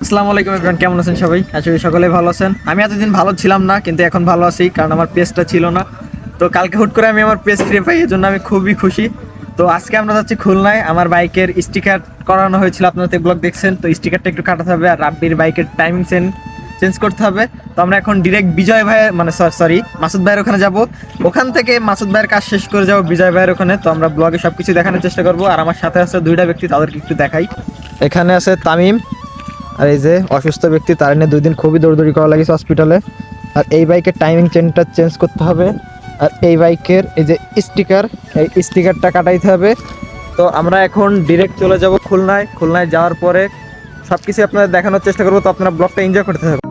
আসসালামু আলাইকুম এভরিওয়ান, কেমন আছেন সবাই? আশা করি সকলেই ভালো আছেন। আমি এতদিন ভালো ছিলাম না, কিন্তু এখন ভালো আছি কারণ আমার পেজটা ছিল না। তো কালকে হুট করে আমি আমার পেজ ফিরে পাই, এজন্য আমি খুবই খুশি। তো আজকে আমরা যাচ্ছি খুলনায়। আমার বাইকের স্টিকার করানো হয়েছিল, আপনারা তো ব্লগ দেখছেন। তো স্টিকারটা একটু কাটাতে হবে আর রাব্বির বাইকের টাইমিং চেঞ্জ করতে হবে। তো আমরা এখন ডিরেক্ট বিজয় ভাইয়ের মানে সরি মাসুদ ভাইয়ের ওখানে যাব। ওখান থেকে মাসুদ ভাইয়ের কাজ শেষ করে যাব বিজয় ভাইয়ের ওখানে। তো আমরা ব্লগে সব কিছু দেখানোর চেষ্টা করবো। আর আমার সাথে আছে দুইটা ব্যক্তি, তাদেরকে একটু দেখাই। এখানে আছে তামিম, আর এই যে অসুস্থ ব্যক্তি, তার নিয়ে 2 দিন খুবই দৌড়দৌড়ি করা লাগিয়েছে হসপিটালে। আর এই বাইকের টাইমিং চেনটা চেঞ্জ করতে হবে। আর এই বাইকের এই যে স্টিকার, এই স্টিকারটা কাটাইতে হবে। তো আমরা এখন ডিরেক্ট চলে যাব খুলনায়। খুলনায় যাওয়ার পরে সব কিছু আপনাদের দেখানোর চেষ্টা করবো। তো আপনারা ব্লগটা এনজয় করতে থাকুন।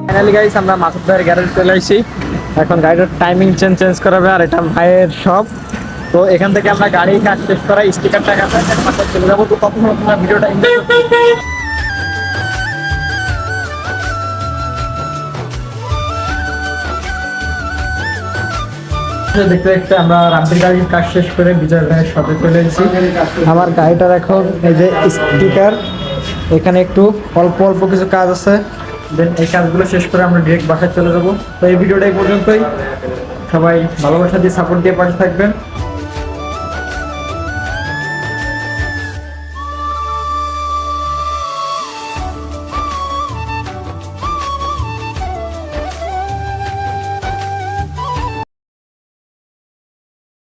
ফাইনালি গাইস, আমরা মাসুদ ভাইয়ের গ্যারেজ চলে আসি। এখন গাড়িটার টাইমিং চেঞ্জ করাবে, আর এটা ভাইয়ের সব। তো এখান থেকে আমরা গাড়ি কাজ শেষ করা, স্টিকারটা কাটা একমাত্র চলে যাবো। তো তখন আপনারা ভিডিওটা এনজয় করতে দেখতে দেখতে আমরা রাব্বির গাড়ির কাজ শেষ করে বিজয় ভাইয়ের সাথে চলে এসেছি। আমার গাড়িটার এখন এই যে স্টিকার, এখানে একটু অল্প অল্প কিছু কাজ আছে। দেন এই কাজগুলো শেষ করে আমরা ডিরেক্ট বাসায় চলে যাবো। তো এই ভিডিওটা এই পর্যন্তই। সবাই ভালোবাসা দিয়ে সাপোর্ট দিয়ে পাশে থাকবেন।